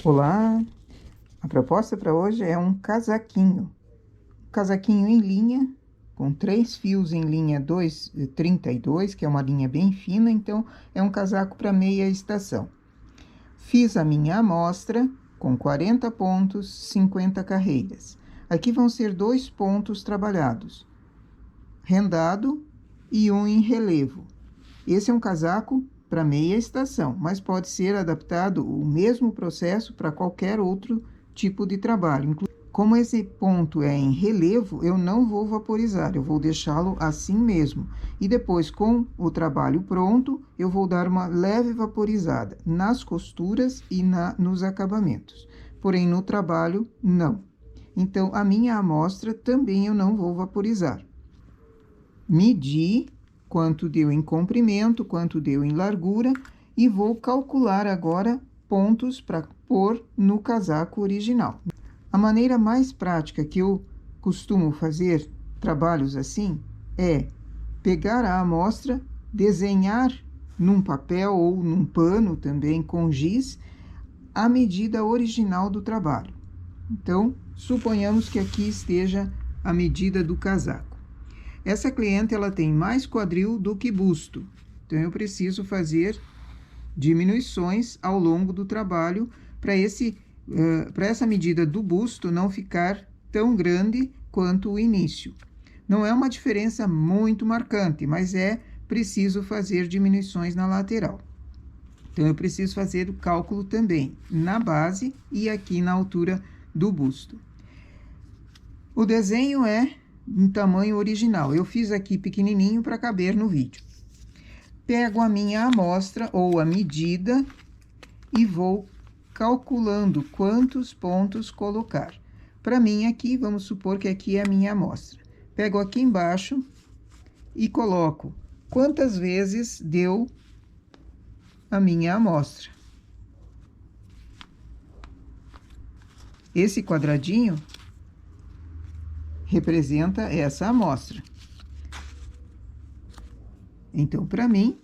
Olá, a proposta para hoje é um casaquinho. Casaquinho em linha, com 3 fios em linha 232, que é uma linha bem fina, então é um casaco para meia estação. Fiz a minha amostra com 40 pontos, 50 carreiras. Aqui vão ser 2 pontos trabalhados, rendado e um em relevo. Esse é um casaco para meia estação, mas pode ser adaptado o mesmo processo para qualquer outro tipo de trabalho. Como esse ponto é em relevo, eu não vou vaporizar, eu vou deixá-lo assim mesmo. E depois, com o trabalho pronto, eu vou dar uma leve vaporizada nas costuras e nos acabamentos. Porém, no trabalho, não. Então, a minha amostra também eu não vou vaporizar. Medi quanto deu em comprimento, quanto deu em largura, e vou calcular agora pontos para pôr no casaco original. A maneira mais prática que eu costumo fazer trabalhos assim é pegar a amostra, desenhar num papel ou num pano também com giz a medida original do trabalho. Então, suponhamos que aqui esteja a medida do casaco. Essa cliente, ela tem mais quadril do que busto, então eu preciso fazer diminuições ao longo do trabalho para essa medida do busto não ficar tão grande quanto o início. Não é uma diferença muito marcante, mas é preciso fazer diminuições na lateral. Então, eu preciso fazer o cálculo também na base e aqui na altura do busto. O desenho é em tamanho original. Eu fiz aqui pequenininho para caber no vídeo. Pego a minha amostra ou a medida e vou calculando quantos pontos colocar. Para mim aqui, vamos supor que aqui é a minha amostra. Pego aqui embaixo e coloco quantas vezes deu a minha amostra. Esse quadradinho representa essa amostra. Então, para mim,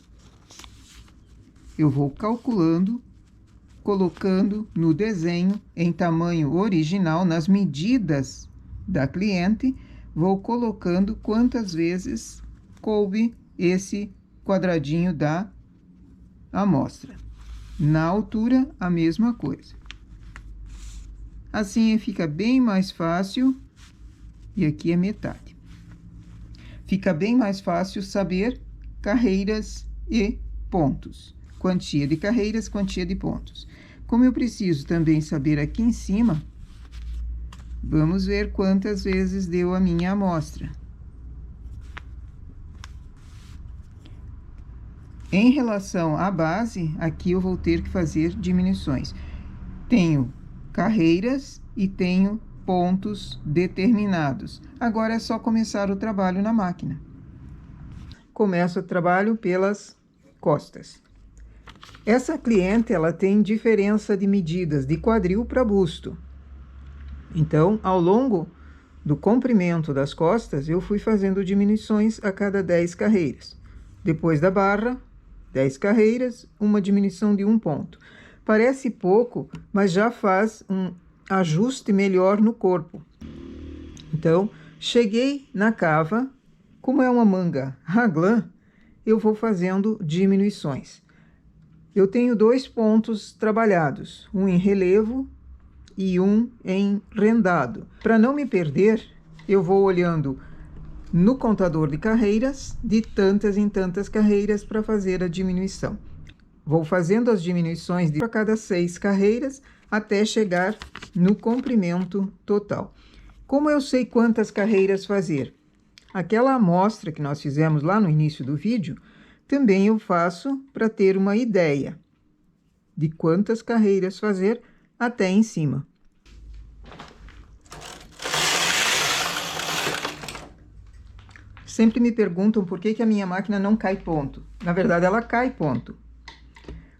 eu vou calculando, colocando no desenho em tamanho original, nas medidas da cliente, vou colocando quantas vezes coube esse quadradinho da amostra. Na altura, a mesma coisa. Assim fica bem mais fácil. E aqui é metade. Fica bem mais fácil saber carreiras e pontos. Quantia de carreiras, quantia de pontos. Como eu preciso também saber aqui em cima, vamos ver quantas vezes deu a minha amostra. Em relação à base, aqui eu vou ter que fazer diminuições. Tenho carreiras e tenho pontos determinados. Agora é só começar o trabalho na máquina. Começo o trabalho pelas costas. Essa cliente, ela tem diferença de medidas de quadril para busto. Então, ao longo do comprimento das costas, eu fui fazendo diminuições a cada 10 carreiras. Depois da barra, 10 carreiras, uma diminuição de 1 ponto. Parece pouco, mas já faz um ajuste melhor no corpo. Então, cheguei na cava, como é uma manga raglan, eu vou fazendo diminuições. Eu tenho 2 pontos trabalhados, um em relevo e um em rendado. Para não me perder, eu vou olhando no contador de carreiras, de tantas em tantas carreiras para fazer a diminuição. Vou fazendo as diminuições para cada 6 carreiras, até chegar no comprimento total. Como eu sei quantas carreiras fazer? Aquela amostra que nós fizemos lá no início do vídeo, também eu faço para ter uma ideia de quantas carreiras fazer até em cima. Sempre me perguntam por que a minha máquina não cai ponto. Na verdade, ela cai ponto.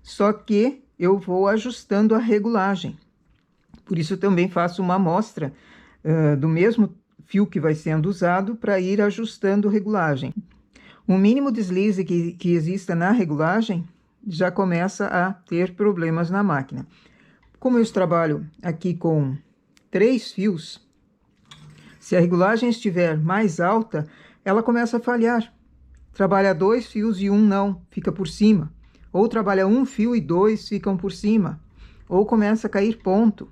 Só que eu vou ajustando a regulagem. Por isso, também faço uma amostra do mesmo fio que vai sendo usado para ir ajustando a regulagem. O mínimo deslize que exista na regulagem já começa a ter problemas na máquina. Como eu trabalho aqui com 3 fios, se a regulagem estiver mais alta, ela começa a falhar. Trabalha 2 fios e um não, fica por cima. Ou trabalha 1 fio e 2 ficam por cima. Ou começa a cair ponto.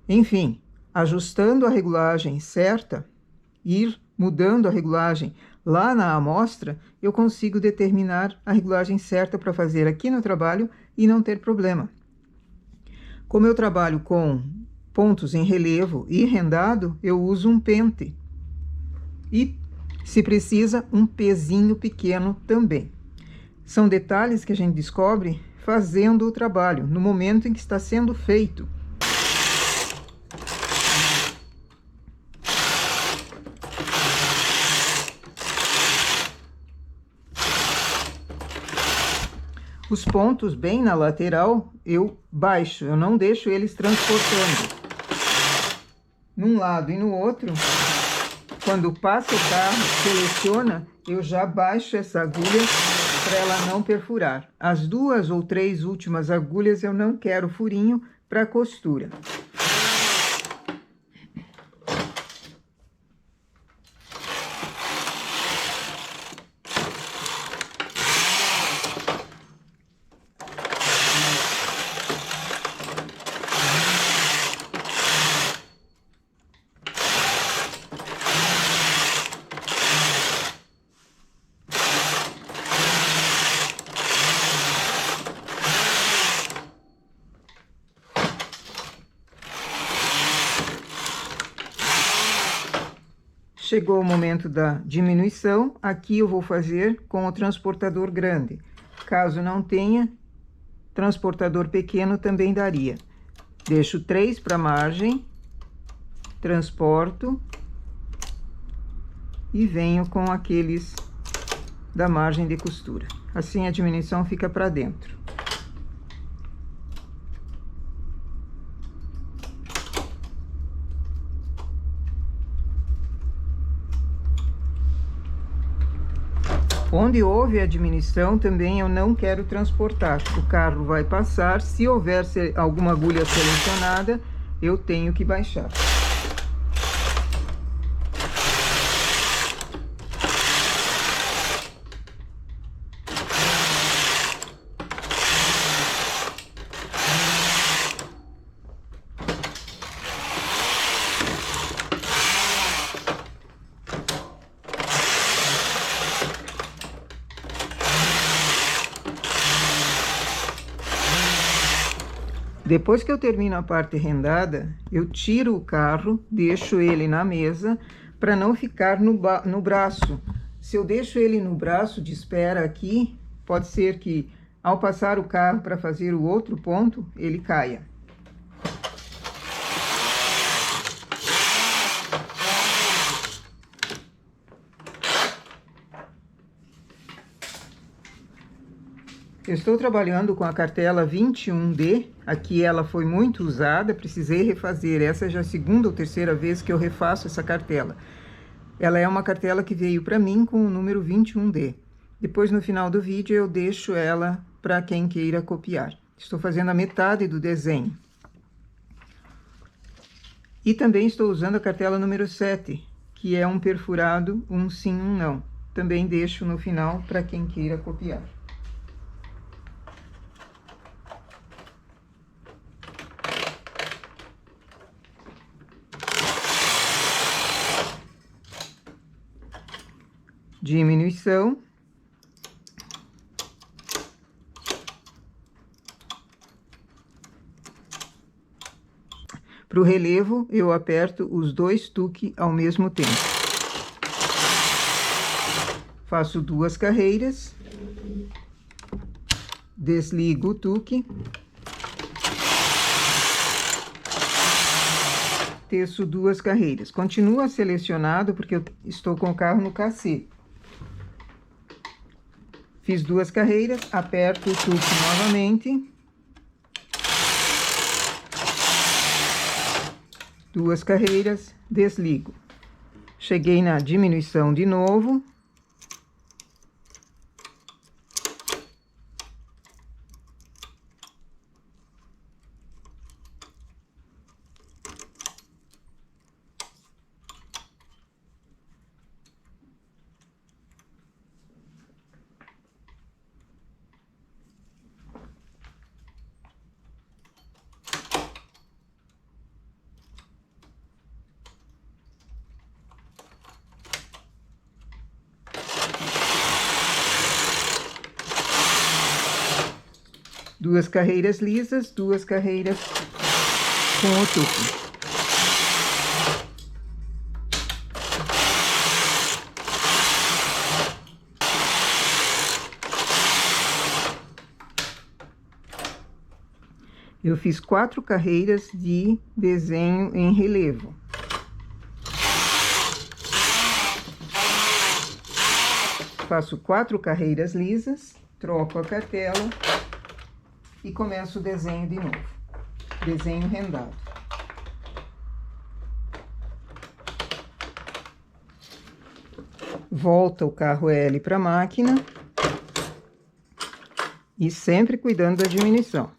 Enfim, ajustando a regulagem certa, ir mudando a regulagem lá na amostra, eu consigo determinar a regulagem certa para fazer aqui no trabalho e não ter problema. Como eu trabalho com pontos em relevo e rendado, eu uso um pente. E, se precisa, um pezinho pequeno também. São detalhes que a gente descobre fazendo o trabalho, no momento em que está sendo feito. Os pontos bem na lateral eu baixo, eu não deixo eles transportando. Num lado e no outro, quando passa o carro, seleciona, eu já baixo essa agulha para ela não perfurar. As 2 ou 3 últimas agulhas eu não quero furinho para costura. Chegou o momento da diminuição, aqui eu vou fazer com o transportador grande. Caso não tenha, transportador pequeno também daria. Deixo 3 para a margem, transporto e venho com aqueles da margem de costura. Assim a diminuição fica para dentro. Onde houve a diminuição, também eu não quero transportar. O carro vai passar, se houver alguma agulha selecionada, eu tenho que baixar. Depois que eu termino a parte rendada, eu tiro o carro, deixo ele na mesa para não ficar no braço. Se eu deixo ele no braço de espera aqui, pode ser que ao passar o carro para fazer o outro ponto, ele caia. Eu estou trabalhando com a cartela 21D, aqui ela foi muito usada, precisei refazer, essa já é a 2ª ou 3ª vez que eu refaço essa cartela. Ela é uma cartela que veio para mim com o número 21D. Depois no final do vídeo eu deixo ela para quem queira copiar. Estou fazendo a metade do desenho. E também estou usando a cartela número 7, que é um perfurado, um sim, um não. Também deixo no final para quem queira copiar. Diminuição. Para o relevo, eu aperto os 2 tuques ao mesmo tempo. Faço 2 carreiras. Desligo o tuque. Teço 2 carreiras. Continua selecionado porque eu estou com o carro no cassê. Fiz 2 carreiras, aperto o tuque novamente. 2 carreiras, desligo. Cheguei na diminuição de novo. 2 carreiras lisas, 2 carreiras com o tuque. Eu fiz 4 carreiras de desenho em relevo. Faço 4 carreiras lisas, troco a cartela e começo o desenho de novo. Desenho rendado. Volta o carro L para a máquina e sempre cuidando da diminuição.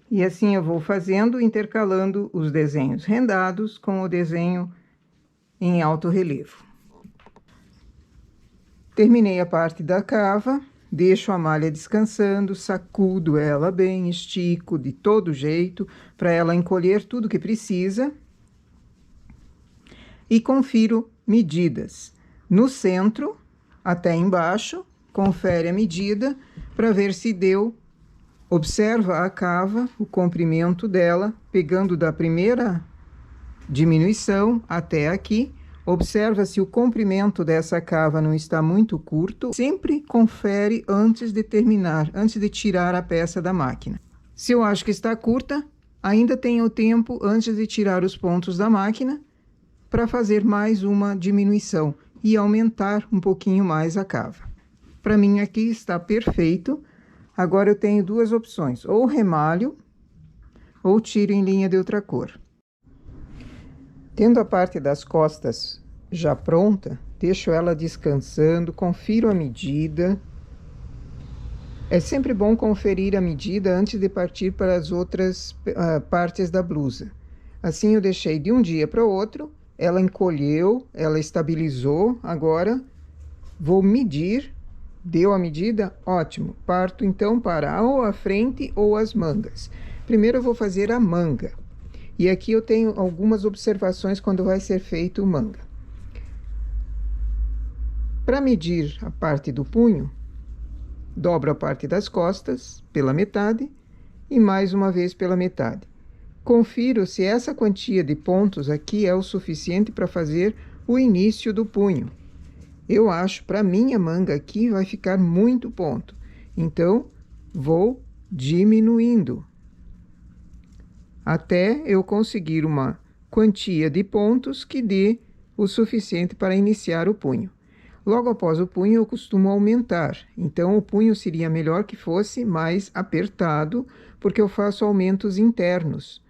E assim eu vou fazendo, intercalando os desenhos rendados com o desenho em alto relevo. Terminei a parte da cava, deixo a malha descansando, sacudo ela bem, estico de todo jeito, para ela encolher tudo que precisa. E confiro medidas. No centro, até embaixo, confere a medida para ver se deu. Observa a cava, o comprimento dela, pegando da primeira diminuição até aqui. Observa se o comprimento dessa cava não está muito curto. Sempre confere antes de terminar, antes de tirar a peça da máquina. Se eu acho que está curta, ainda tenho tempo antes de tirar os pontos da máquina para fazer mais uma diminuição e aumentar um pouquinho mais a cava. Para mim aqui está perfeito. Agora eu tenho 2 opções, ou remalho, ou tiro em linha de outra cor. Tendo a parte das costas já pronta, deixo ela descansando, confiro a medida. É sempre bom conferir a medida antes de partir para as outras partes da blusa. Assim eu deixei de um dia para o outro, ela encolheu, ela estabilizou, agora vou medir. Deu a medida? Ótimo. Parto então para ou a frente ou as mangas. Primeiro eu vou fazer a manga. E aqui eu tenho algumas observações quando vai ser feito manga. Para medir a parte do punho, dobro a parte das costas pela metade e mais uma vez pela metade. Confiro se essa quantia de pontos aqui é o suficiente para fazer o início do punho. Eu acho, para minha manga aqui, vai ficar muito ponto. Então, vou diminuindo até eu conseguir uma quantia de pontos que dê o suficiente para iniciar o punho. Logo após o punho, eu costumo aumentar. Então, o punho seria melhor que fosse mais apertado, porque eu faço aumentos internos.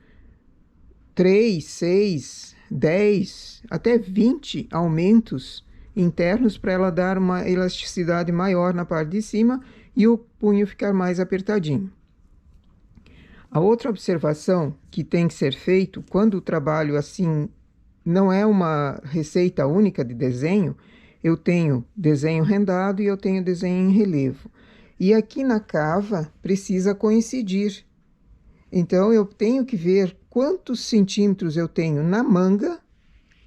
3, 6, 10, até 20 aumentos internos para ela dar uma elasticidade maior na parte de cima e o punho ficar mais apertadinho. A outra observação que tem que ser feito quando o trabalho assim não é uma receita única de desenho, eu tenho desenho rendado e eu tenho desenho em relevo. E aqui na cava precisa coincidir. Então eu tenho que ver quantos centímetros eu tenho na manga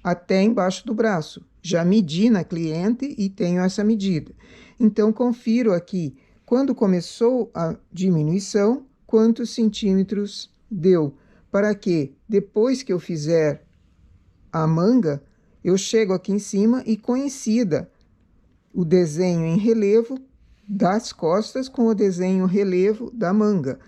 até embaixo do braço. Já medi na cliente e tenho essa medida. Então, confiro aqui, quando começou a diminuição, quantos centímetros deu, para que, depois que eu fizer a manga, eu chego aqui em cima e coincida o desenho em relevo das costas com o desenho relevo da manga.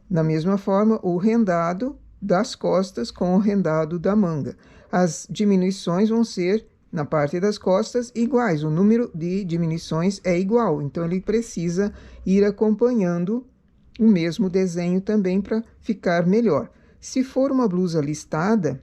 Da mesma forma, o rendado das costas com o rendado da manga. As diminuições vão ser na parte das costas iguais, o número de diminuições é igual, então ele precisa ir acompanhando o mesmo desenho também para ficar melhor. Se for uma blusa listada,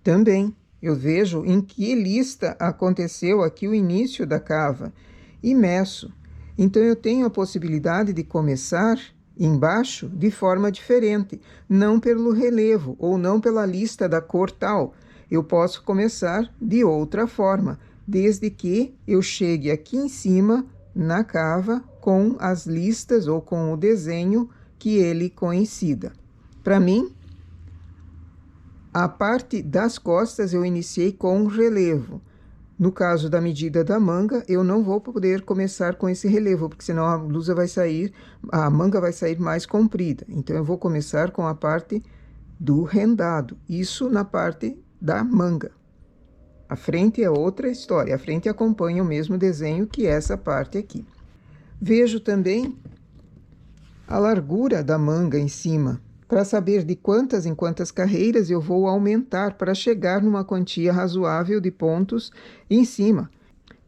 também eu vejo em que lista aconteceu aqui o início da cava e meço. Então eu tenho a possibilidade de começar embaixo de forma diferente, não pelo relevo ou não pela lista da cor tal. Eu posso começar de outra forma, desde que eu chegue aqui em cima na cava com as listas ou com o desenho que ele coincida. Para mim, a parte das costas eu iniciei com relevo. No caso da medida da manga, eu não vou poder começar com esse relevo, porque senão a blusa vai sair, a manga vai sair mais comprida. Então, eu vou começar com a parte do rendado, isso na parte da manga. A frente é outra história, a frente acompanha o mesmo desenho que essa parte aqui. Vejo também a largura da manga em cima, para saber de quantas em quantas carreiras eu vou aumentar para chegar numa quantia razoável de pontos em cima.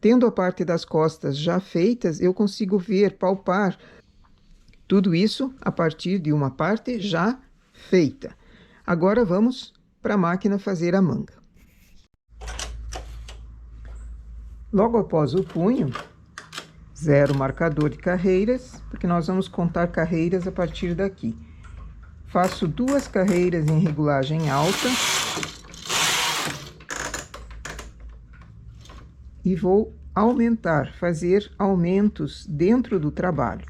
Tendo a parte das costas já feitas, eu consigo ver, palpar tudo isso a partir de uma parte já feita. Agora vamos para a máquina fazer a manga. Logo após o punho, zero marcador de carreiras, porque nós vamos contar carreiras a partir daqui. Faço 2 carreiras em regulagem alta e vou aumentar, fazer aumentos dentro do trabalho.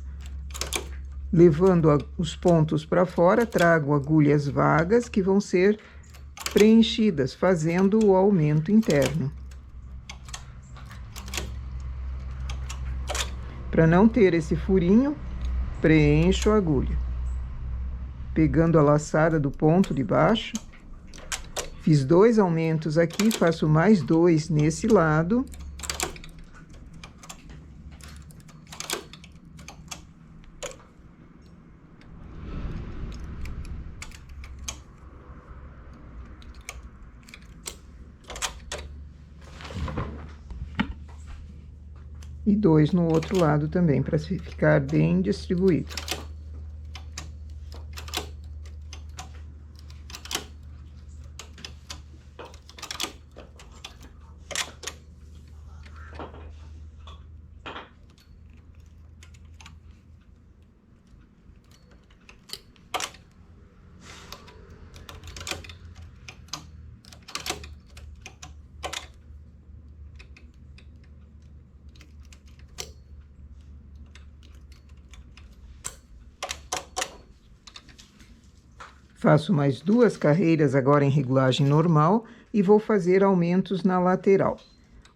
Levando os pontos para fora, trago agulhas vagas que vão ser preenchidas, fazendo o aumento interno. Para não ter esse furinho, preencho a agulha. Pegando a laçada do ponto de baixo, fiz 2 aumentos aqui, faço mais 2 nesse lado. E 2 no outro lado também, para ficar bem distribuído. Faço mais 2 carreiras agora em regulagem normal e vou fazer aumentos na lateral.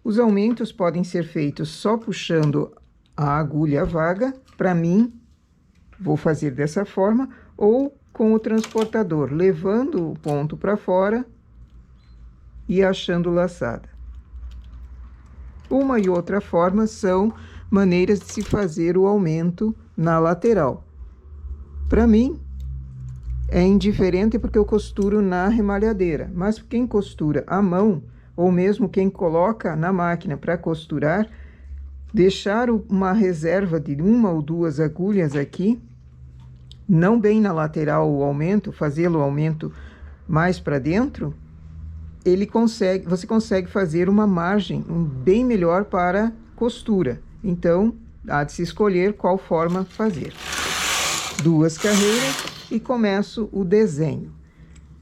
Os aumentos podem ser feitos só puxando a agulha vaga, para mim, vou fazer dessa forma, ou com o transportador, levando o ponto para fora e achando laçada. Uma e outra forma são maneiras de se fazer o aumento na lateral. Para mim, é indiferente porque eu costuro na remalhadeira, mas quem costura à mão, ou mesmo quem coloca na máquina para costurar, deixar uma reserva de 1 ou 2 agulhas aqui, não bem na lateral o aumento, fazê-lo o aumento mais para dentro, você consegue fazer uma margem bem melhor para costura. Então, há de se escolher qual forma fazer. 2 carreiras. E começo o desenho.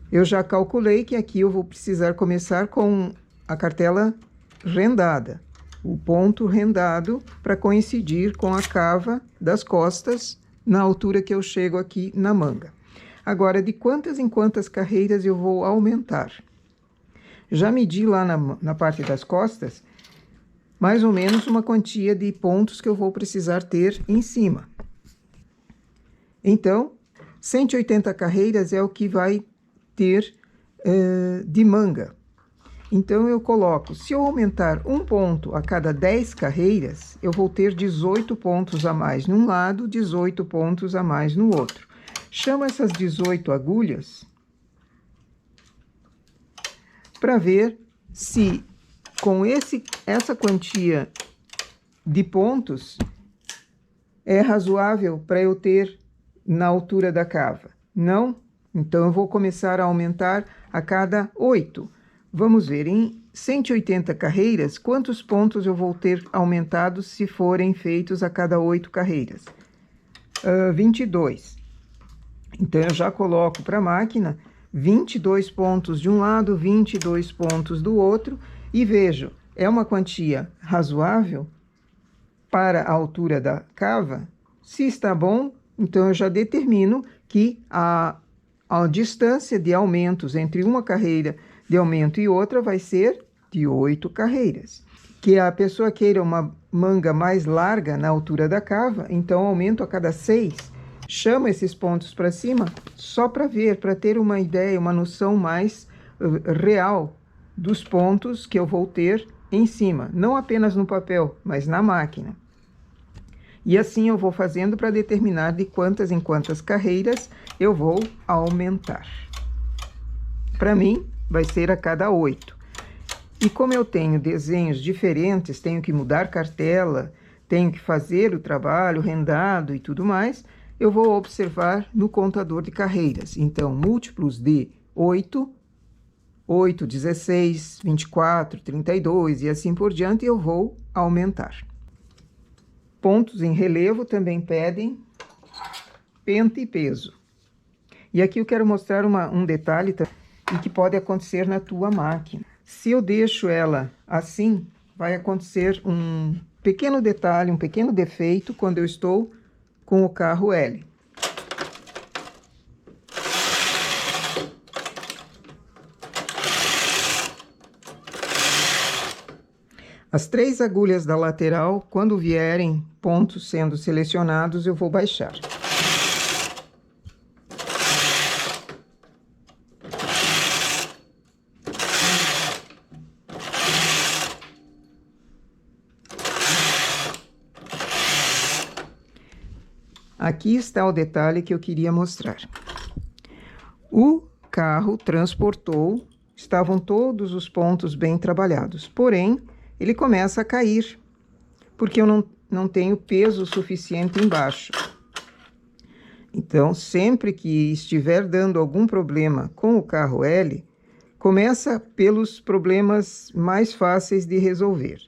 Eu já calculei que aqui eu vou precisar começar com a cartela rendada, o ponto rendado para coincidir com a cava das costas na altura que eu chego aqui na manga. Agora, de quantas em quantas carreiras eu vou aumentar? Já medi lá na parte das costas mais ou menos uma quantia de pontos que eu vou precisar ter em cima. Então, 180 carreiras é o que vai ter de manga. Então, eu coloco, se eu aumentar 1 ponto a cada 10 carreiras, eu vou ter 18 pontos a mais num lado, 18 pontos a mais no outro. Chamo essas 18 agulhas para ver se com essa quantia de pontos é razoável para eu ter na altura da cava? Não? Então, eu vou começar a aumentar a cada 8. Vamos ver, em 180 carreiras, quantos pontos eu vou ter aumentados se forem feitos a cada 8 carreiras? 22. Então, eu já coloco para a máquina 22 pontos de um lado, 22 pontos do outro, e vejo, é uma quantia razoável para a altura da cava? Se está bom, então eu já determino que a distância de aumentos entre uma carreira de aumento e outra vai ser de 8 carreiras. Que a pessoa queira uma manga mais larga na altura da cava, então aumento a cada 6. Chamo esses pontos para cima só para ver, para ter uma ideia, uma noção mais real dos pontos que eu vou ter em cima. Não apenas no papel, mas na máquina. E assim eu vou fazendo para determinar de quantas em quantas carreiras eu vou aumentar. Para mim, vai ser a cada 8. E como eu tenho desenhos diferentes, tenho que mudar cartela, tenho que fazer o trabalho rendado e tudo mais, eu vou observar no contador de carreiras. Então, múltiplos de 8, 8, 16, 24, 32 e assim por diante, eu vou aumentar. Pontos em relevo também pedem pente e peso. E aqui eu quero mostrar um detalhe que pode acontecer na tua máquina. Se eu deixo ela assim, vai acontecer um pequeno detalhe, um pequeno defeito quando eu estou com o carro L. As 3 agulhas da lateral, quando vierem pontos sendo selecionados, eu vou baixar. Aqui está o detalhe que eu queria mostrar. O carro transportou, estavam todos os pontos bem trabalhados, porém, ele começa a cair, porque eu não tenho peso suficiente embaixo. Então, sempre que estiver dando algum problema com o carro L, começa pelos problemas mais fáceis de resolver.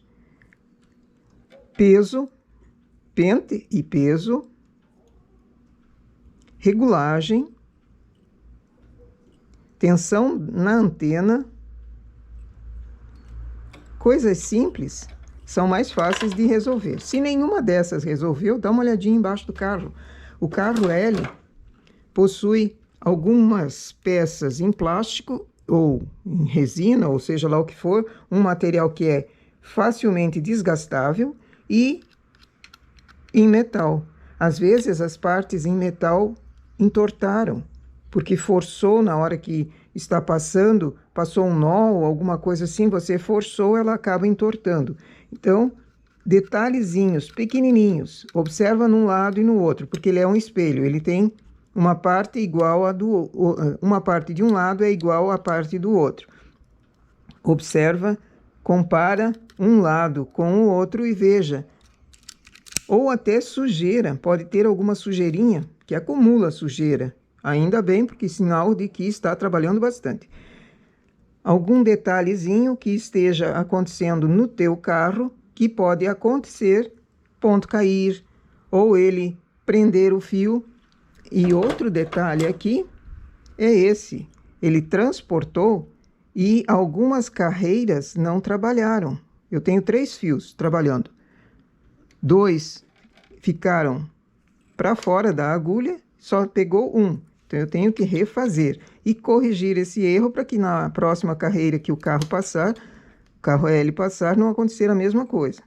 Peso, pente e peso, regulagem, tensão na antena. Coisas simples são mais fáceis de resolver. Se nenhuma dessas resolveu, dá uma olhadinha embaixo do carro. O carro L possui algumas peças em plástico ou em resina, ou seja lá o que for, um material que é facilmente desgastável, e em metal. Às vezes as partes em metal entortaram, porque forçou na hora que está passando, passou um nó ou alguma coisa assim, você forçou, ela acaba entortando. Então, detalhezinhos pequenininhos, observa num lado e no outro, porque ele é um espelho, ele tem uma parte igual a uma parte de um lado é igual à parte do outro. Observa, compara um lado com o outro e veja. Ou até sujeira, pode ter alguma sujeirinha que acumula sujeira. Ainda bem, porque sinal de que está trabalhando bastante. Algum detalhezinho que esteja acontecendo no teu carro, que pode acontecer, ponto cair, ou ele prender o fio. E outro detalhe aqui é esse, ele transportou e algumas carreiras não trabalharam. Eu tenho 3 fios trabalhando. 2 ficaram para fora da agulha, só pegou um. Então, eu tenho que refazer e corrigir esse erro para que na próxima carreira que o carro passar, o carro L passar, não acontecer a mesma coisa.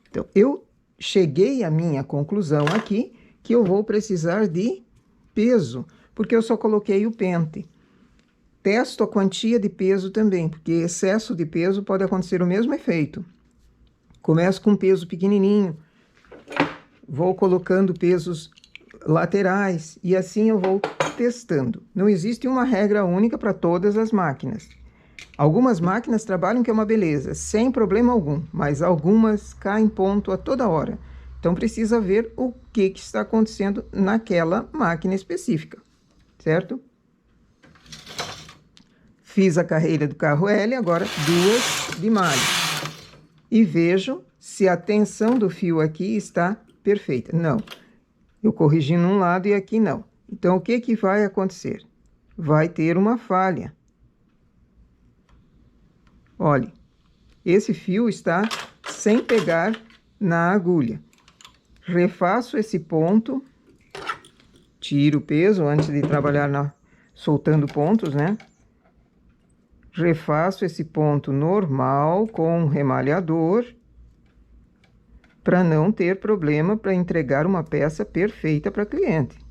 Então, eu cheguei à minha conclusão aqui que eu vou precisar de peso, porque eu só coloquei o pente. Testo a quantia de peso também, porque excesso de peso pode acontecer o mesmo efeito. Começo com um peso pequenininho, vou colocando pesos laterais e assim eu vou testando. Não existe uma regra única para todas as máquinas. Algumas máquinas trabalham que é uma beleza, sem problema algum, mas algumas caem ponto a toda hora. Então precisa ver o que está acontecendo naquela máquina específica, certo? Fiz a carreira do carro L, agora 2 de malha. E vejo se a tensão do fio aqui está perfeita. Não, eu corrigi num lado e aqui não. Então o que que vai acontecer? Vai ter uma falha. Olhe, esse fio está sem pegar na agulha. Refaço esse ponto, tiro o peso antes de trabalhar soltando pontos, né? Refaço esse ponto normal com um remalhador para não ter problema para entregar uma peça perfeita para cliente.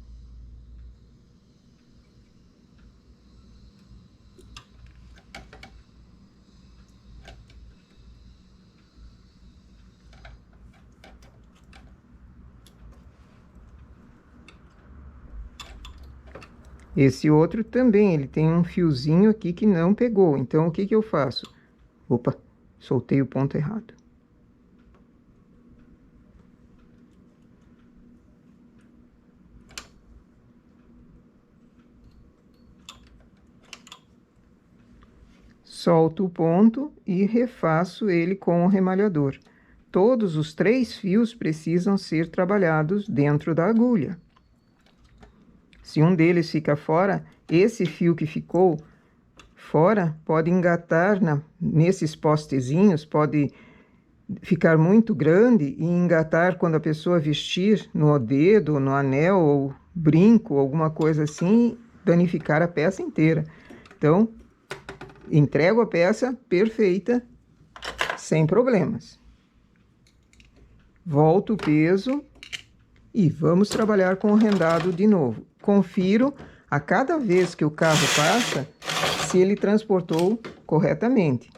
Esse outro também, ele tem um fiozinho aqui que não pegou. Então, o que que eu faço? Opa, soltei o ponto errado. Solto o ponto e refaço ele com o remalhador. Todos os 3 fios precisam ser trabalhados dentro da agulha. Se um deles fica fora, esse fio que ficou fora pode engatar nesses postezinhos, pode ficar muito grande e engatar quando a pessoa vestir no dedo, no anel ou brinco, alguma coisa assim, danificar a peça inteira. Então, entrego a peça perfeita, sem problemas. Volto o peso e vamos trabalhar com o rendado de novo. Confiro a cada vez que o carro passa se ele transportou corretamente.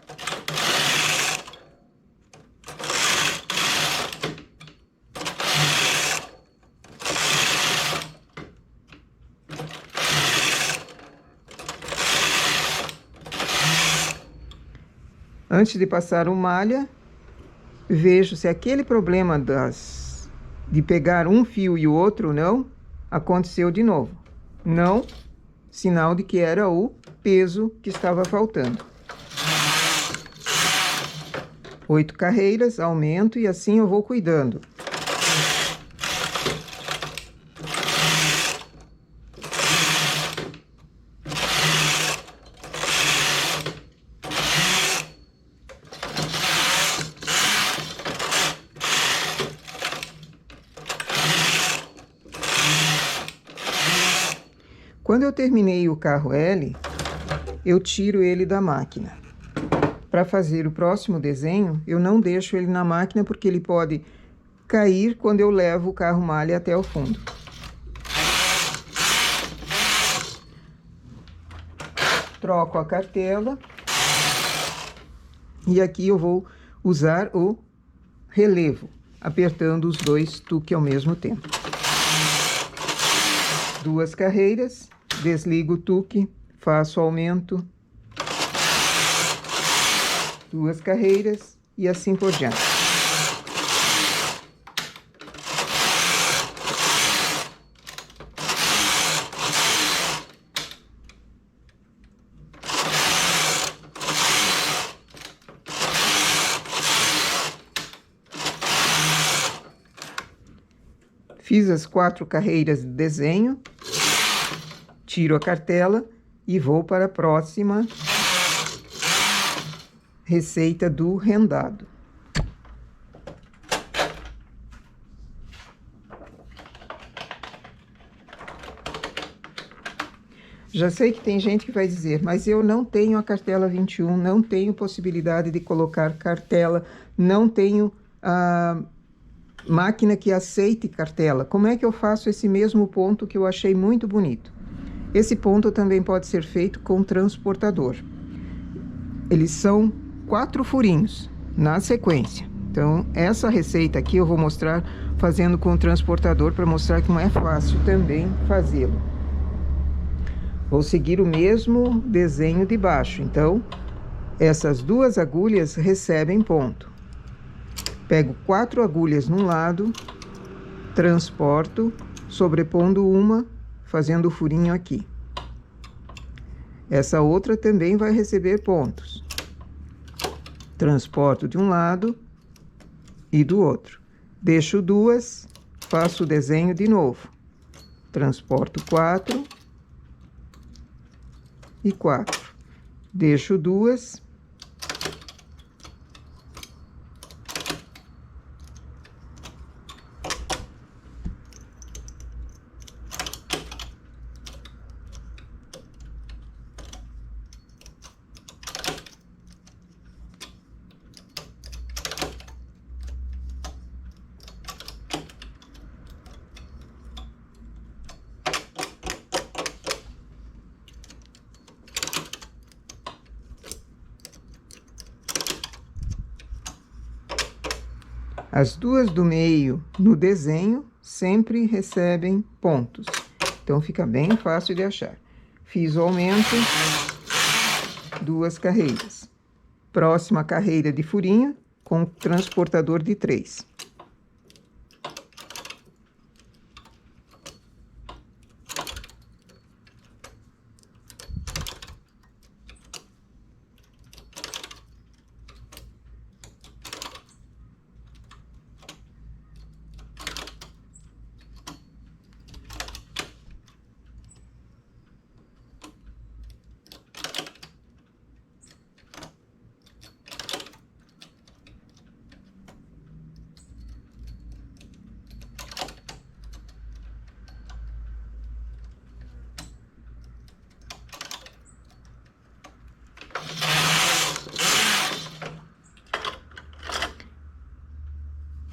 Antes de passar o malha, vejo se aquele problema de pegar um fio e o outro não aconteceu de novo. Não, sinal de que era o peso que estava faltando. 8 carreiras, aumento e assim eu vou cuidando. Quando eu terminei o carro L, eu tiro ele da máquina. Para fazer o próximo desenho, eu não deixo ele na máquina porque ele pode cair quando eu levo o carro malha até o fundo. Troco a cartela e aqui eu vou usar o relevo, apertando os 2 tuques ao mesmo tempo. 2 carreiras, desligo o tuque, faço aumento, 2 carreiras e assim por diante. Fiz as 4 carreiras de desenho, tiro a cartela e vou para a próxima receita do rendado. Já sei que tem gente que vai dizer, mas eu não tenho a cartela 21, não tenho possibilidade de colocar cartela, não tenho a máquina que aceite cartela. Como é que eu faço esse mesmo ponto que eu achei muito bonito? Esse ponto também pode ser feito com transportador. Eles são 4 furinhos na sequência. Então, essa receita aqui eu vou mostrar fazendo com transportador para mostrar como é fácil também fazê-lo. Vou seguir o mesmo desenho de baixo. Então, Essas duas agulhas recebem ponto. Pego 4 agulhas num lado, transporto, sobrepondo uma, fazendo o furinho aqui. Essa outra também vai receber pontos. Transporto de um lado e do outro. Deixo duas, faço o desenho de novo. Transporto 4 e 4. Deixo duas. As duas do meio no desenho sempre recebem pontos. Então, fica bem fácil de achar. Fiz o aumento, 2 carreiras. Próxima carreira de furinho com transportador de 3.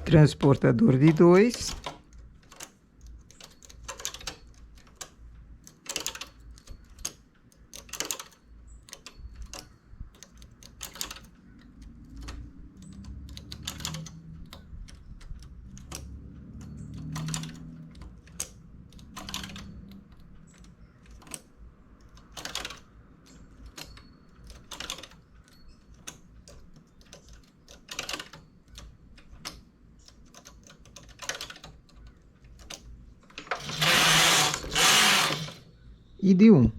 Transportador de 2. E de 1.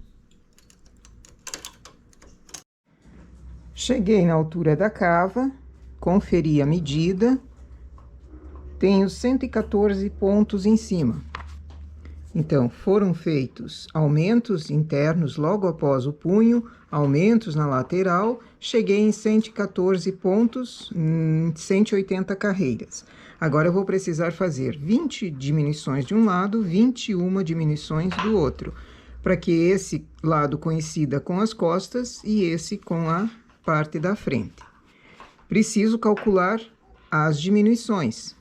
Cheguei na altura da cava, conferi a medida, tenho 114 pontos em cima. Então, foram feitos aumentos internos logo após o punho, aumentos na lateral, cheguei em 114 pontos, 180 carreiras. Agora, eu vou precisar fazer 20 diminuições de um lado, 21 diminuições do outro, para que esse lado coincida com as costas e esse com a parte da frente. Preciso calcular as diminuições,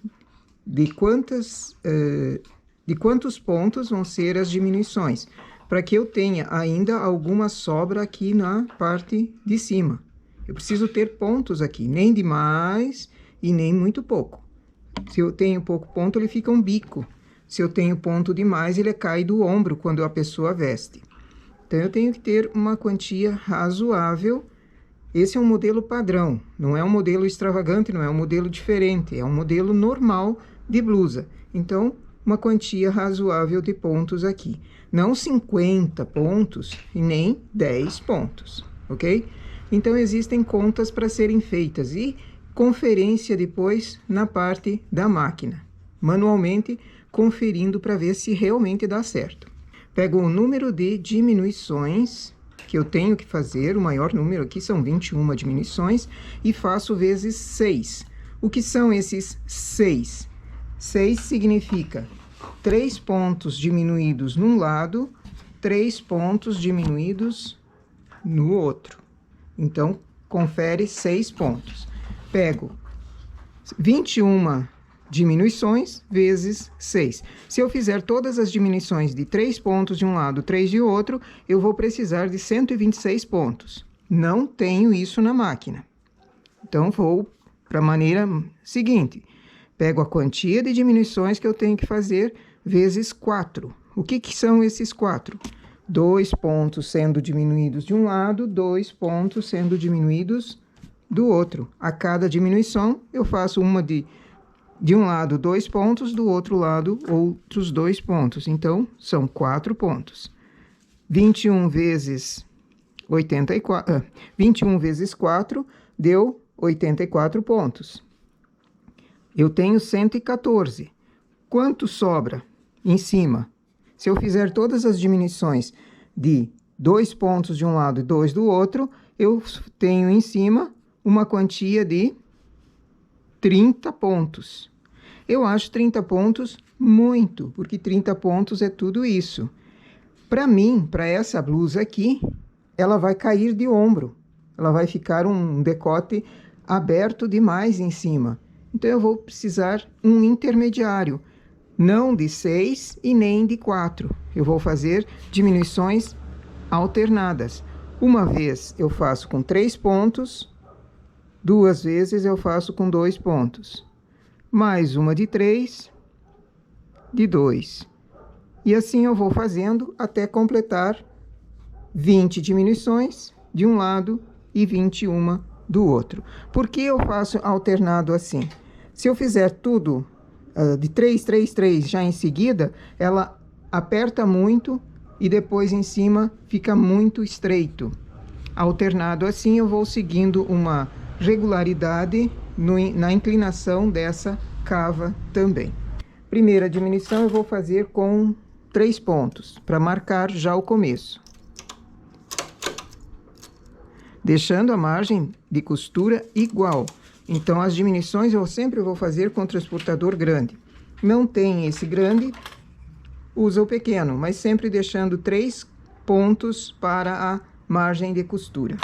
de quantos pontos vão ser as diminuições, para que eu tenha ainda alguma sobra aqui na parte de cima. Eu preciso ter pontos aqui, nem demais e nem muito pouco. Se eu tenho pouco ponto, ele fica um bico. Se eu tenho ponto demais, ele cai do ombro quando a pessoa veste. Então, eu tenho que ter uma quantia razoável. Esse é um modelo padrão, não é um modelo extravagante, não é um modelo diferente, é um modelo normal de blusa. Então, uma quantia razoável de pontos aqui. Não 50 pontos e nem 10 pontos, ok? Então, existem contas para serem feitas e conferência depois na parte da máquina, manualmente, conferindo para ver se realmente dá certo. Pego o número de diminuições que eu tenho que fazer, o maior número aqui são 21 diminuições, e faço vezes 6. O que são esses 6? 6 significa 3 pontos diminuídos num lado, 3 pontos diminuídos no outro. Então, confere 6 pontos. Pego 21 diminuições vezes 6. Se eu fizer todas as diminuições de 3 pontos de um lado, 3 de outro, eu vou precisar de 126 pontos. Não tenho isso na máquina. Então, vou para a maneira seguinte. Pego a quantia de diminuições que eu tenho que fazer vezes 4. O que são esses 4? 2 pontos sendo diminuídos de um lado, 2 pontos sendo diminuídos do outro. A cada diminuição, eu faço uma de um lado 2 pontos, do outro lado outros 2 pontos. Então, são 4 pontos. 21 vezes 21 vezes 4 deu 84 pontos. Eu tenho 114. Quanto sobra em cima? Se eu fizer todas as diminuições de 2 pontos de um lado e 2 do outro, eu tenho em cima uma quantia de 30 pontos. Eu acho 30 pontos muito, porque 30 pontos é tudo isso. Para mim, para essa blusa aqui, ela vai cair de ombro. Ela vai ficar um decote aberto demais em cima. Então, eu vou precisar um intermediário. Não de 6 e nem de 4. Eu vou fazer diminuições alternadas. Uma vez eu faço com 3 pontos, 2 vezes eu faço com 2 pontos. Mais uma de 3, de 2. E assim eu vou fazendo até completar 20 diminuições de um lado e 21 do outro. Por que eu faço alternado assim? Se eu fizer tudo de 3, 3, 3 já em seguida, ela aperta muito e depois em cima fica muito estreito. Alternado assim, eu vou seguindo uma regularidade na inclinação dessa cava também. Primeira diminuição eu vou fazer com 3 pontos, para marcar já o começo. Deixando a margem de costura igual. Então, as diminuições eu sempre vou fazer com transportador grande. Não tem esse grande, usa o pequeno, mas sempre deixando 3 pontos para a margem de costura.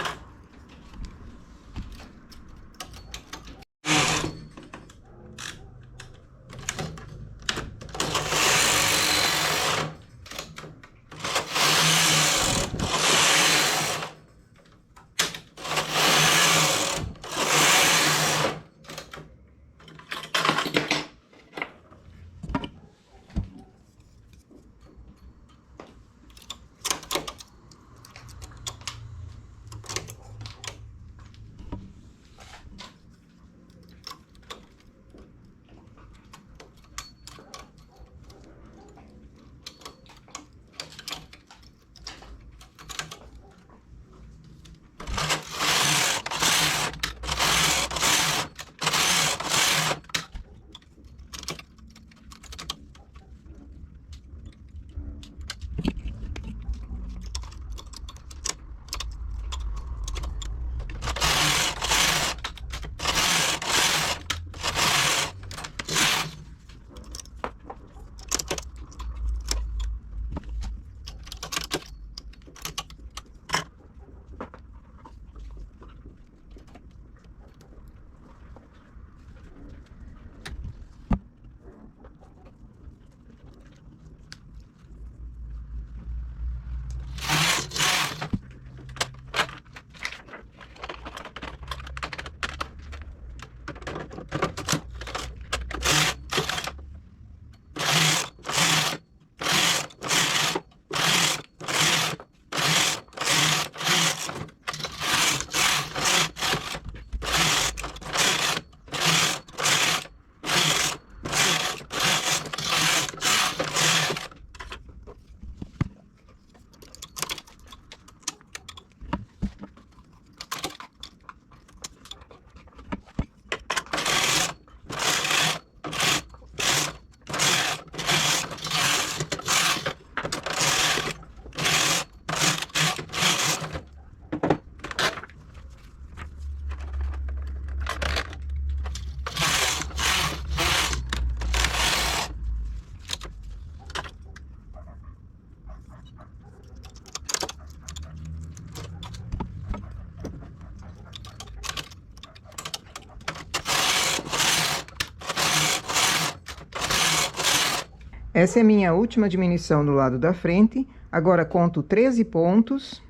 Essa é a minha última diminuição do lado da frente. Agora, conto 13 pontos.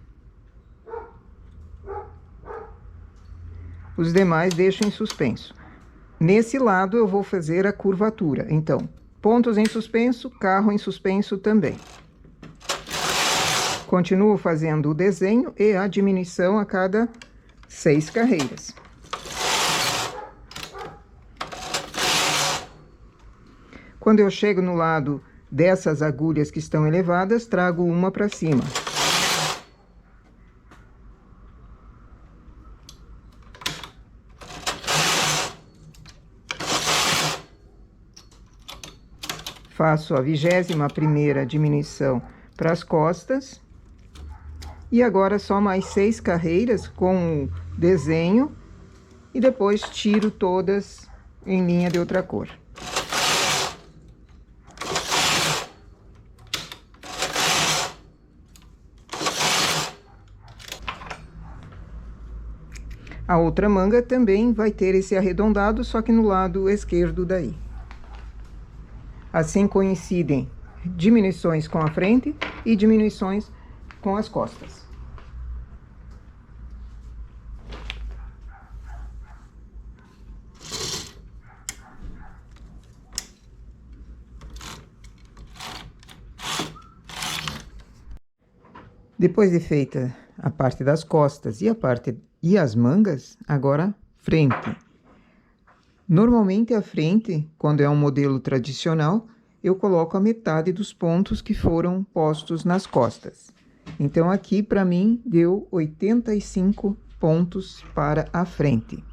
Os demais deixo em suspenso. Nesse lado, eu vou fazer a curvatura. Então, pontos em suspenso, carro em suspenso também. Continuo fazendo o desenho e a diminuição a cada 6 carreiras. Quando eu chego no lado dessas agulhas que estão elevadas, trago uma para cima. Faço a 21ª diminuição para as costas. E agora só mais 6 carreiras com o desenho e depois tiro todas em linha de outra cor. A outra manga também vai ter esse arredondado, só que no lado esquerdo daí. Assim coincidem diminuições com a frente e diminuições com as costas. Depois de feita a parte das costas e as mangas, agora frente. Normalmente a frente, quando é um modelo tradicional, eu coloco a metade dos pontos que foram postos nas costas. Então aqui para mim deu 85 pontos para a frente.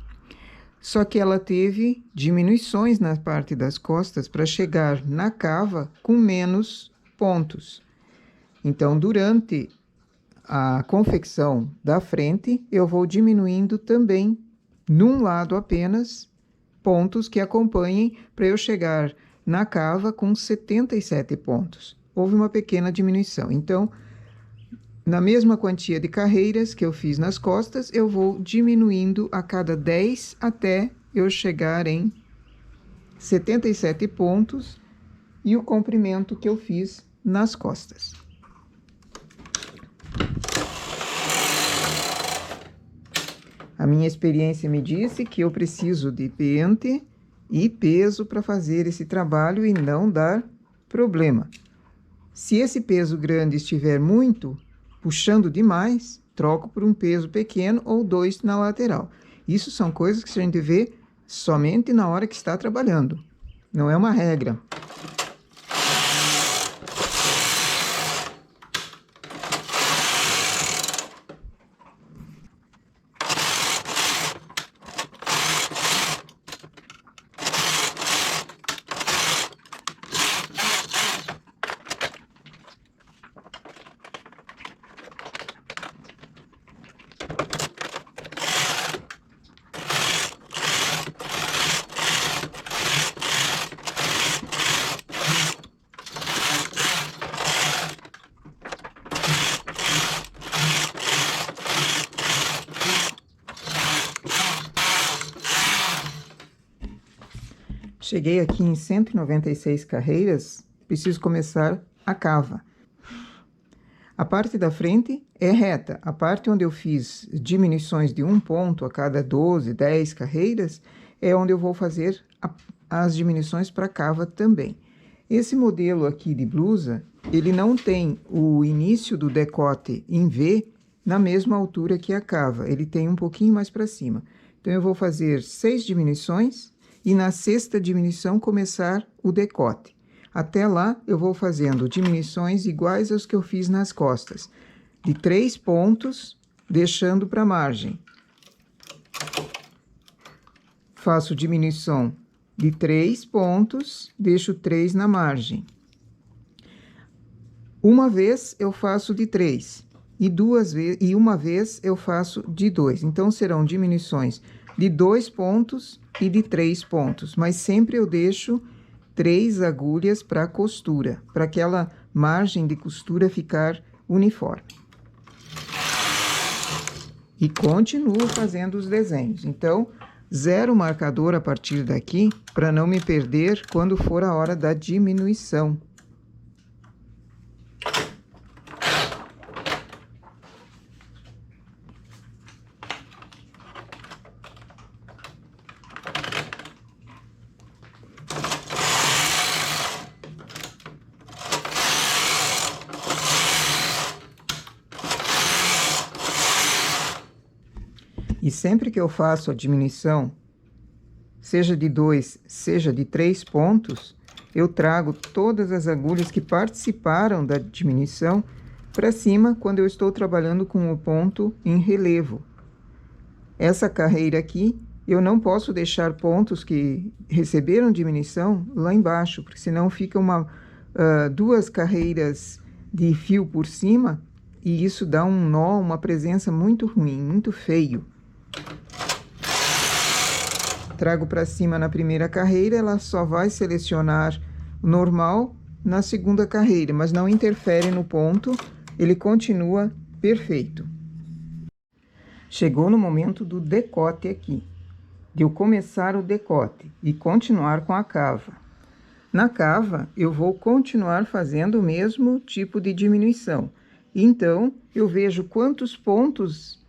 Só que ela teve diminuições na parte das costas para chegar na cava com menos pontos. Então durante a confecção da frente, eu vou diminuindo também, num lado apenas, pontos que acompanhem para eu chegar na cava com 77 pontos. Houve uma pequena diminuição. Então, na mesma quantia de carreiras que eu fiz nas costas, eu vou diminuindo a cada 10 até eu chegar em 77 pontos e o comprimento que eu fiz nas costas. A minha experiência me disse que eu preciso de pente e peso para fazer esse trabalho e não dar problema. Se esse peso grande estiver muito puxando demais, troco por um peso pequeno ou 2 na lateral. Isso são coisas que a gente vê somente na hora que está trabalhando. Não é uma regra. Cheguei aqui em 196 carreiras, preciso começar a cava. A parte da frente é reta. A parte onde eu fiz diminuições de 1 ponto a cada 12, 10 carreiras, é onde eu vou fazer as diminuições para cava também. Esse modelo aqui de blusa, ele não tem o início do decote em V na mesma altura que a cava. Ele tem um pouquinho mais para cima. Então, eu vou fazer 6 diminuições e na 6ª diminuição começar o decote. Até lá, eu vou fazendo diminuições iguais aos que eu fiz nas costas, de 3 pontos, deixando para a margem. Faço diminuição de 3 pontos, deixo 3 na margem. Uma vez eu faço de 3 e uma vez eu faço de 2. Então, serão diminuições de 2 pontos e de 3 pontos, mas sempre eu deixo 3 agulhas para costura, para aquela margem de costura ficar uniforme. E continuo fazendo os desenhos. Então, 0 marcador a partir daqui, para não me perder quando for a hora da diminuição. E sempre que eu faço a diminuição, seja de 2, seja de 3 pontos, eu trago todas as agulhas que participaram da diminuição para cima quando eu estou trabalhando com o ponto em relevo. Essa carreira aqui, eu não posso deixar pontos que receberam diminuição lá embaixo, porque senão fica duas carreiras de fio por cima, e isso dá um nó, uma presença muito ruim, muito feio. Trago para cima na primeira carreira, ela só vai selecionar normal na segunda carreira, mas não interfere no ponto, ele continua perfeito. Chegou no momento do decote aqui, de eu começar o decote e continuar com a cava. Na cava, eu vou continuar fazendo o mesmo tipo de diminuição. Então, eu vejo quantos pontos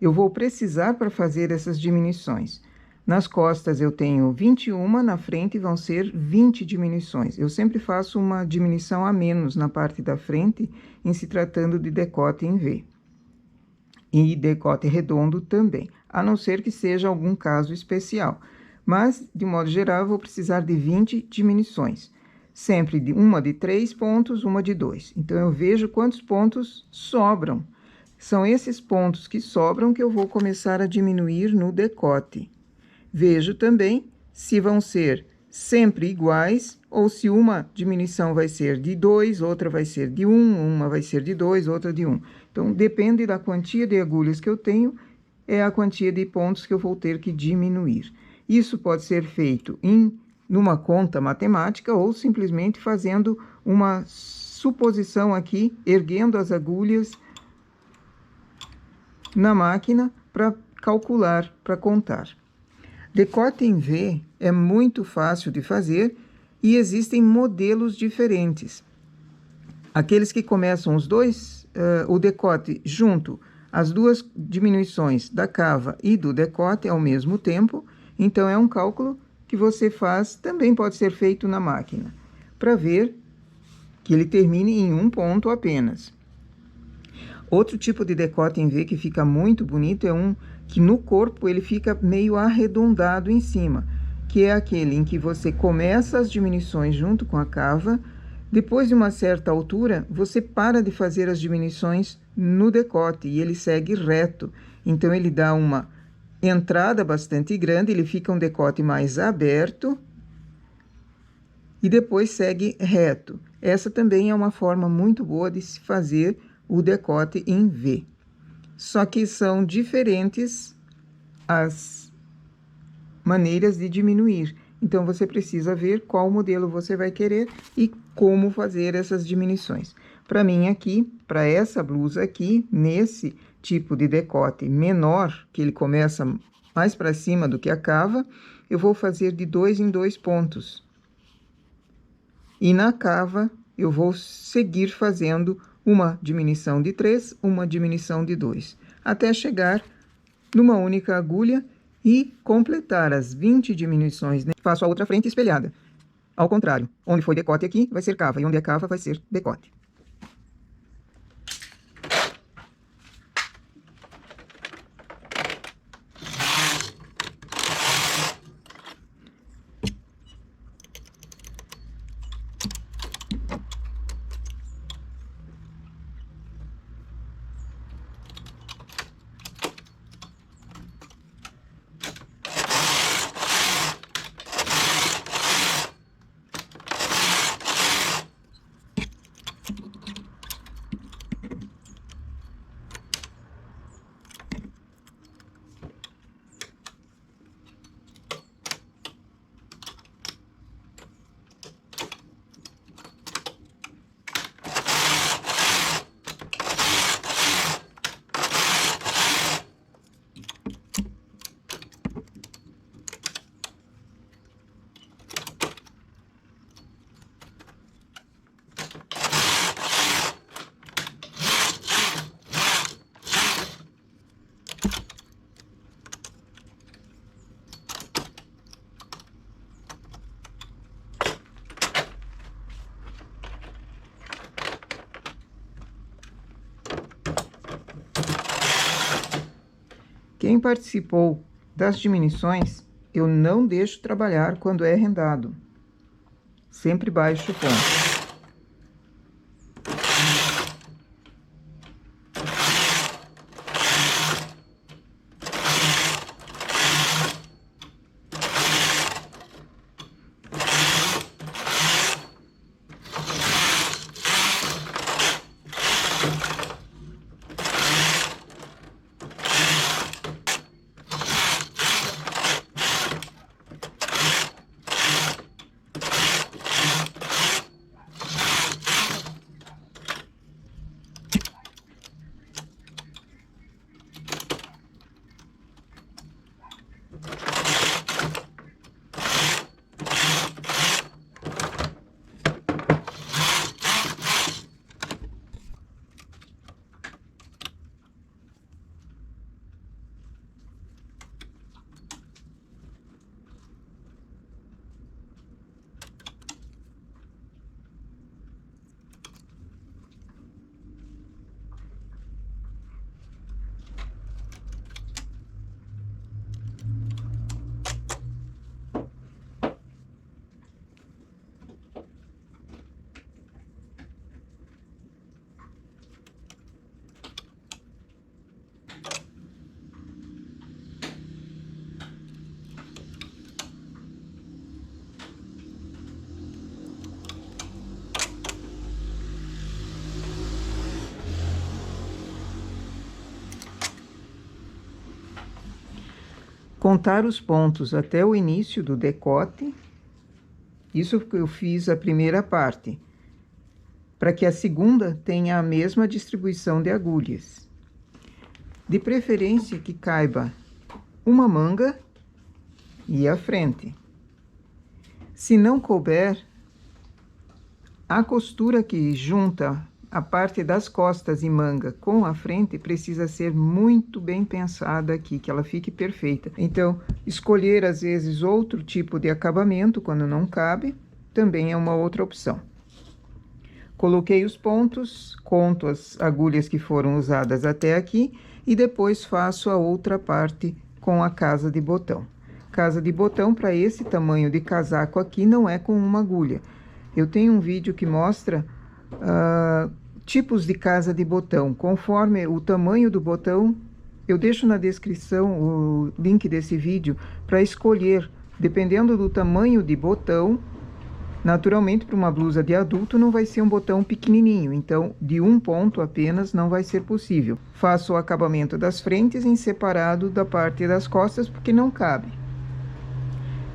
eu vou precisar para fazer essas diminuições. Nas costas eu tenho 21, na frente vão ser 20 diminuições. Eu sempre faço uma diminuição a menos na parte da frente, em se tratando de decote em V. E decote redondo também, a não ser que seja algum caso especial. Mas, de modo geral, eu vou precisar de 20 diminuições. Sempre uma de 3 pontos, uma de 2. Então, eu vejo quantos pontos sobram. São esses pontos que sobram que eu vou começar a diminuir no decote. Vejo também se vão ser sempre iguais ou se uma diminuição vai ser de 2, outra vai ser de 1, uma vai ser de 2, outra de 1. Então, depende da quantia de agulhas que eu tenho, é a quantia de pontos que eu vou ter que diminuir. Isso pode ser feito numa conta matemática ou simplesmente fazendo uma suposição aqui, erguendo as agulhas na máquina para calcular, para contar. Decote em V é muito fácil de fazer e existem modelos diferentes. Aqueles que começam o decote junto, as duas diminuições da cava e do decote ao mesmo tempo, então é um cálculo que você faz, também pode ser feito na máquina, para ver que ele termine em um ponto apenas. Outro tipo de decote em V que fica muito bonito é um que no corpo ele fica meio arredondado em cima, que é aquele em que você começa as diminuições junto com a cava, depois de uma certa altura, você para de fazer as diminuições no decote e ele segue reto. Então, ele dá uma entrada bastante grande, ele fica um decote mais aberto e depois segue reto. Essa também é uma forma muito boa de se fazer o decote em V. Só que são diferentes as maneiras de diminuir. Então, você precisa ver qual modelo você vai querer e como fazer essas diminuições. Para mim aqui, para essa blusa aqui, nesse tipo de decote menor, que ele começa mais para cima do que a cava, eu vou fazer de 2 em 2 pontos. E na cava, eu vou seguir fazendo uma diminuição de 3, uma diminuição de 2, até chegar numa única agulha e completar as 20 diminuições. Faço a outra frente espelhada. Ao contrário, onde foi decote aqui, vai ser cava, e onde é cava, vai ser decote. Quem participou das diminuições, eu não deixo trabalhar quando é rendado. Sempre baixo o ponto. Contar os pontos até o início do decote. Isso que eu fiz a primeira parte, para que a segunda tenha a mesma distribuição de agulhas. De preferência que caiba uma manga e a frente. Se não couber, a costura que junta a parte das costas e manga com a frente precisa ser muito bem pensada aqui, que ela fique perfeita. Então, escolher às vezes outro tipo de acabamento quando não cabe, também é uma outra opção. Coloquei os pontos, conto as agulhas que foram usadas até aqui e depois faço a outra parte com a casa de botão. Casa de botão para esse tamanho de casaco aqui não é com uma agulha. Eu tenho um vídeo que mostra tipos de casa de botão, conforme o tamanho do botão. Eu deixo na descrição o link desse vídeo para escolher, dependendo do tamanho de botão. Naturalmente, para uma blusa de adulto não vai ser um botão pequenininho, então de um ponto apenas não vai ser possível. Faço o acabamento das frentes em separado da parte das costas, porque não cabe.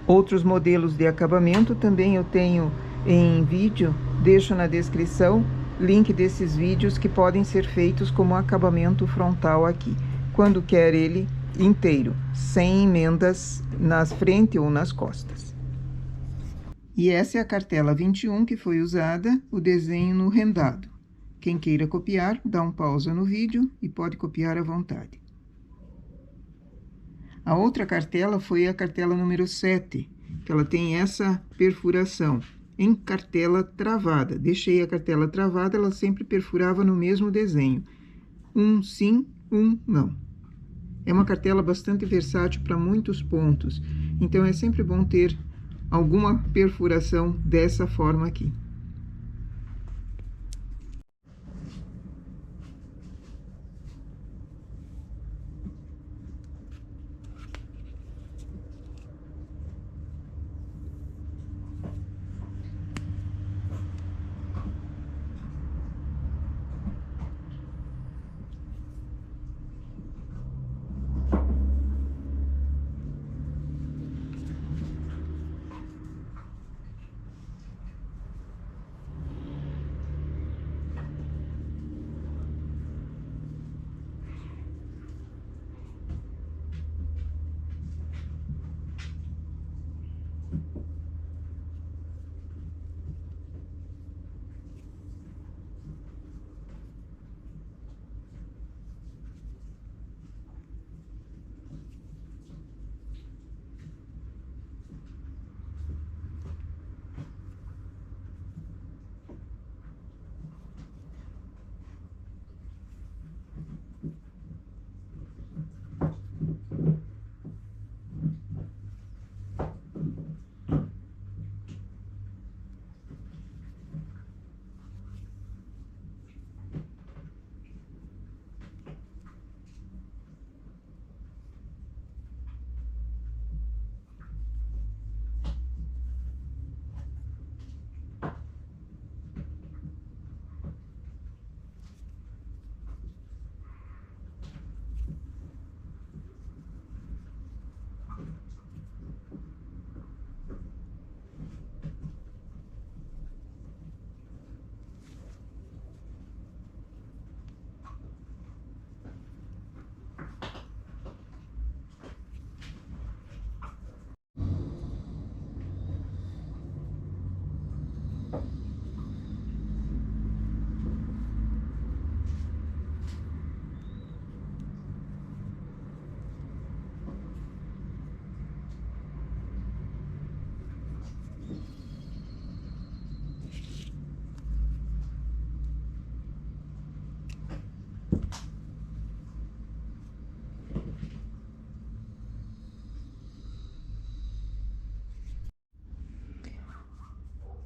Outros modelos de acabamento também eu tenho em vídeo, deixo na descrição link desses vídeos que podem ser feitos como acabamento frontal aqui, quando quer ele inteiro, sem emendas na frente ou nas costas. E essa é a cartela 21 que foi usada, o desenho no rendado. Quem queira copiar, dá um pausa no vídeo e pode copiar à vontade. A outra cartela foi a cartela número 7, que ela tem essa perfuração em cartela travada. Deixei a cartela travada, ela sempre perfurava no mesmo desenho. Um sim, um não. É uma cartela bastante versátil para muitos pontos, então é sempre bom ter alguma perfuração dessa forma aqui.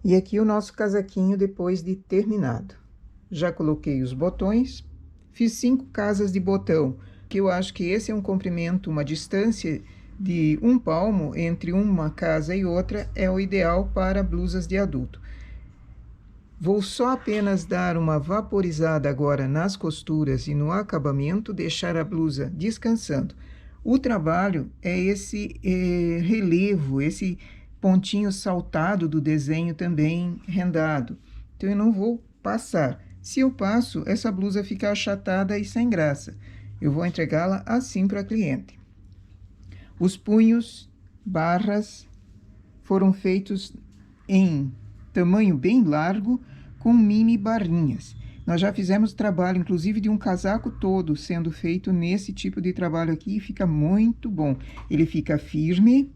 E aqui o nosso casaquinho depois de terminado. Já coloquei os botões, fiz 5 casas de botão, que eu acho que esse é um comprimento, uma distância de 1 palmo entre uma casa e outra, é o ideal para blusas de adulto. Vou só apenas dar uma vaporizada agora nas costuras e no acabamento, deixar a blusa descansando. O trabalho é esse relevo, esse pontinho saltado do desenho também rendado. Então, eu não vou passar. Se eu passo, essa blusa fica achatada e sem graça. Eu vou entregá-la assim para a cliente. Os punhos, barras, foram feitos em tamanho bem largo, com mini barrinhas. Nós já fizemos trabalho, inclusive, de um casaco todo sendo feito nesse tipo de trabalho aqui, e fica muito bom. Ele fica firme,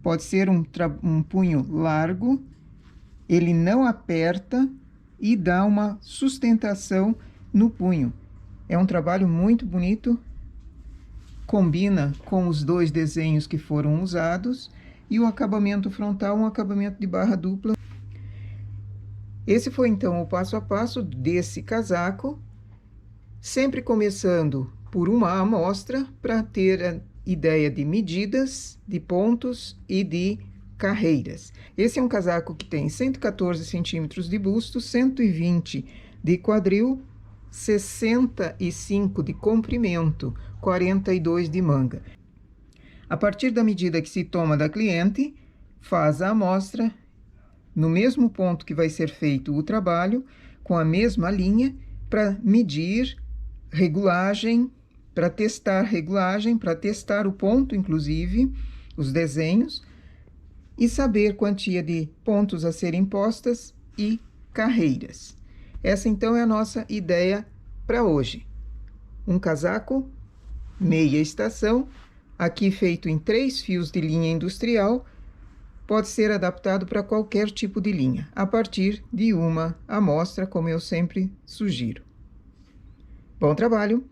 pode ser um punho largo, ele não aperta e dá uma sustentação no punho. É um trabalho muito bonito, combina com os 2 desenhos que foram usados, e o acabamento frontal, um acabamento de barra dupla. Esse foi, então, o passo a passo desse casaco, sempre começando por uma amostra, para ter a ideia de medidas, de pontos e de carreiras. Esse é um casaco que tem 114 centímetros de busto, 120 de quadril, 65 de comprimento, 42 de manga. A partir da medida que se toma da cliente, faz a amostra no mesmo ponto que vai ser feito o trabalho, com a mesma linha, para medir regulagem, para testar o ponto, inclusive, os desenhos, e saber quantia de pontos a serem postas e carreiras. Essa, então, é a nossa ideia para hoje. Um casaco, meia estação, aqui feito em 3 fios de linha industrial, pode ser adaptado para qualquer tipo de linha, a partir de uma amostra, como eu sempre sugiro. Bom trabalho!